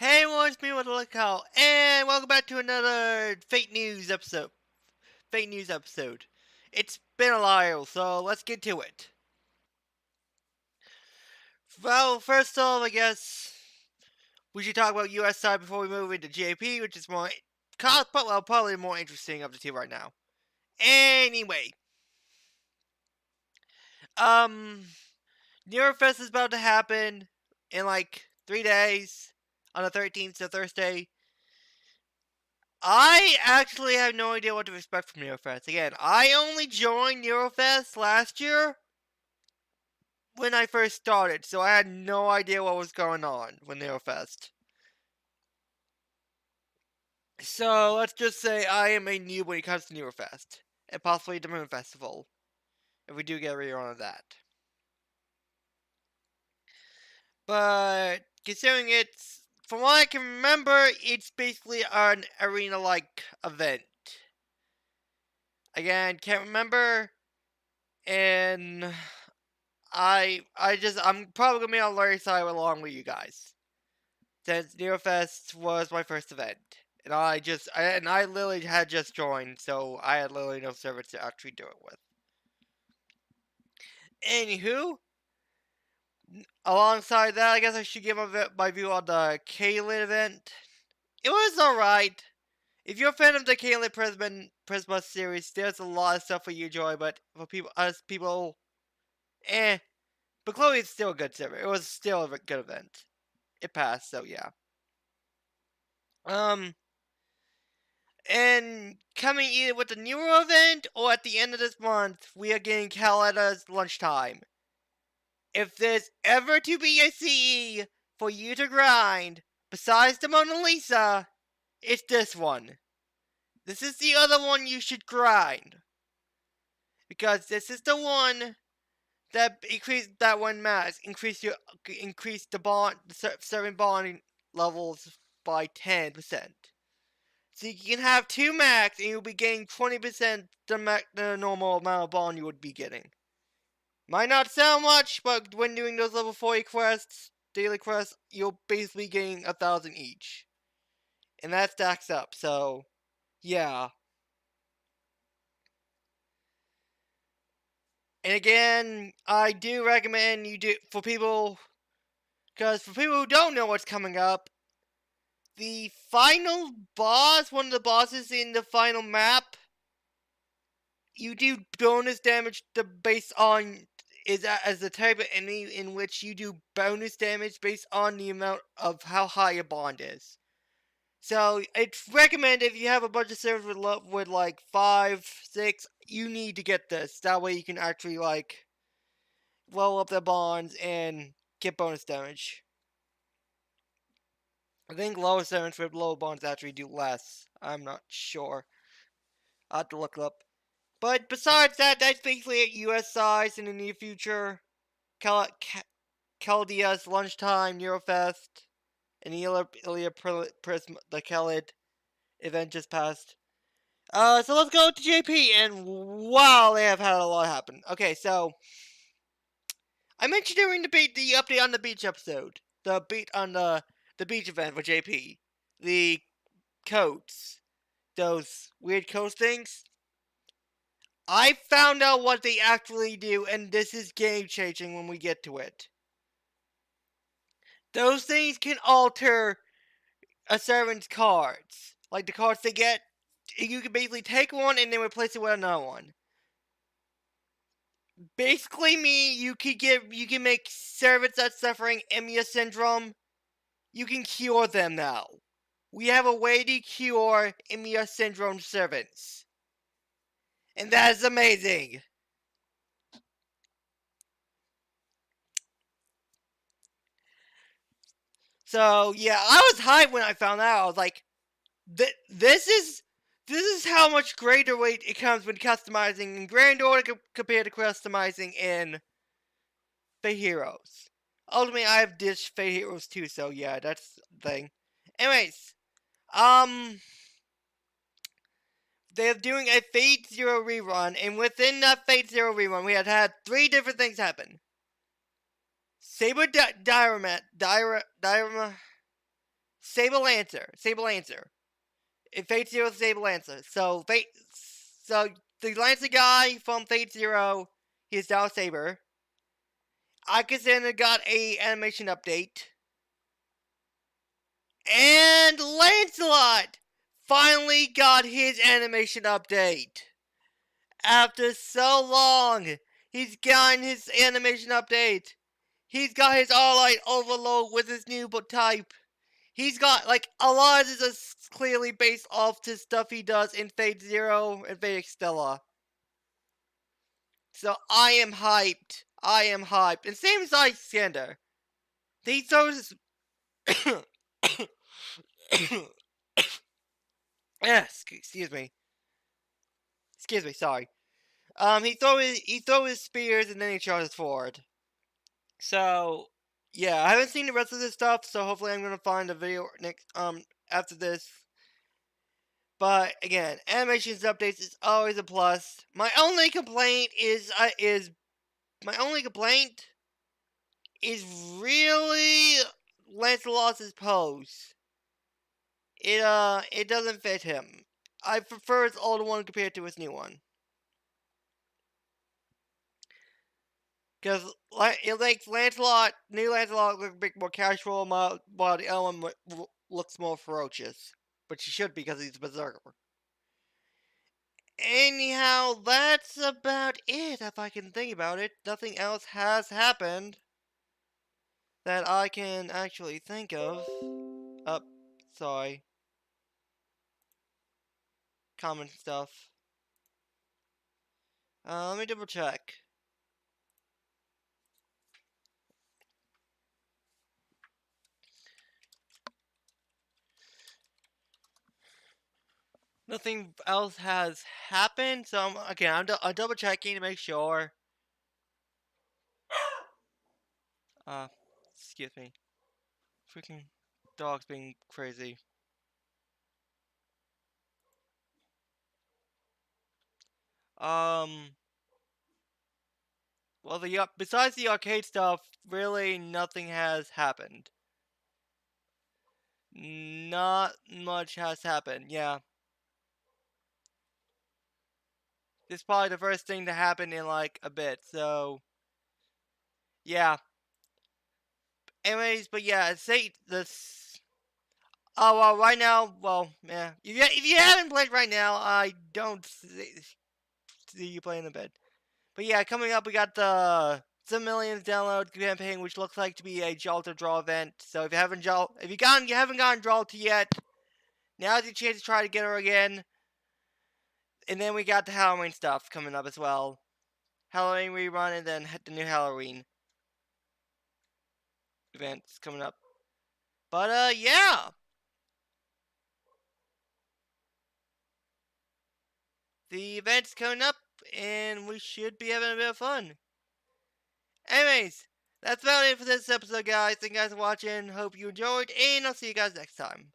Hey everyone, it's me with the Lookout, and welcome back to another Fake News episode. It's been a while, so let's get to it. Well, first off, I guess we should talk about US side before we move into JP, which is probably more interesting of the two right now. Anyway, um, Neurofest is about to happen in like 3 days on the 13th, so Thursday. I actually have no idea what to expect from Neurofest. Again, I only joined Neurofest last year when I first started, so I had no idea what was going on with Neurofest. So let's just say I am a noob when it comes to Neurofest, and possibly the Moon Festival, if we do get a rerun of that. But considering it's, from what I can remember, it's basically an arena-like event. Again, can't remember, and I'm probably gonna be on Larry's side along with you guys, since Neurofest was my first event, and I literally had just joined, so I had literally no servers to actually do it with. Anywho, alongside that, I guess I should give my view on the Caelid event. It was alright. If you're a fan of the Caelid Prisma series, there's a lot of stuff for you to enjoy, but for people, eh. But Chloe is still a good server. It was still a good event. It passed, so yeah. Um, and coming either with the Neuro event or at the end of this month, we are getting Calada's lunchtime. If there's ever to be a CE for you to grind, besides the Mona Lisa, it's this one. This is the other one you should grind. Because this is the one that increase the serving bond levels by 10%. So you can have 2 max and you'll be getting 20% the normal amount of bond you would be getting. Might not sound much, but when doing those level 40 quests, daily quests, you're basically getting 1,000 each. And that stacks up, so yeah. And again, I do recommend you do, because for people who don't know what's coming up, the final boss, one of the bosses in the final map, you do bonus damage based on as the type of enemy in which you do bonus damage based on the amount of how high your bond is. So it's recommended if you have a bunch of servers with like 5, 6, you need to get this. That way you can actually like level up their bonds and get bonus damage. I think lower servers with low bonds actually do less. I'm not sure. I'll have to look it up. But besides that, that's basically at US size in the near future. Chaldea's Lunchtime, Neurofest, and Ilya Prism, the Khalid event just passed. So let's go to JP, and wow, they have had a lot happen. Okay, so I mentioned during the update on the beach episode, the beach event for JP, the coats, those weird coat things. I found out what they actually do, and this is game changing when we get to it. Those things can alter a servant's cards. Like the cards they get, you can basically take one and then replace it with another one. Basically, you can make servants that's suffering Emiya syndrome. You can cure them now. We have a way to cure Emiya syndrome servants, and that is amazing. So yeah, I was hyped when I found out. I was like, this is how much greater weight it comes when customizing in Grand Order compared to customizing in Fate Heroes. Ultimately, I have ditched Fate Heroes too, so yeah, that's the thing. Anyways, they're doing a Fate Zero rerun, and within that Fate Zero rerun, we had 3 different things happen. Saber Diorama Sable Lancer. In Fate Zero, Sable Lancer. So the Lancer guy from Fate Zero, he's now Saber. Akasana got a animation update. And Lancelot finally got his animation update. After so long, he's gotten his animation update. He's got his All-Light Overload with his new type. He's got, like, a lot of this is clearly based off the stuff he does in Fate Zero and Fate Stella. So I am hyped. And same as Alexander. He throws excuse me, sorry. He throw his spears and then he charges forward. So, yeah, I haven't seen the rest of this stuff, so hopefully I'm gonna find a video next after this. But again, animations updates is always a plus. My only complaint is really Lancelot's pose. It doesn't fit him. I prefer his older one compared to his new one. Because it makes new Lancelot look a bit more casual, while the other one looks more ferocious. But she should be because he's a berserker. Anyhow, that's about it if I can think about it. Nothing else has happened that I can actually think of. Sorry. Common stuff. Let me double check. Nothing else has happened, so I'm double checking to make sure. Excuse me. Freaking dog's being crazy. Well, besides the arcade stuff, really nothing has happened. Not much has happened, yeah. This is probably the first thing to happen in, like, a bit, so... Yeah. Anyways, but yeah, say this... Oh, well, right now, well, yeah. If you haven't played right now, I don't see you playing in bed. But yeah, coming up, we got the 7 million download campaign, which looks like to be a Jaw to Draw event. So if you haven't gotten Draw to yet, now's your chance to try to get her again. And then we got the Halloween stuff coming up as well. Halloween rerun and then the new Halloween events coming up. But yeah. The event's coming up and we should be having a bit of fun. Anyways, that's about it for this episode, guys. Thank you guys for watching. Hope you enjoyed, and I'll see you guys next time.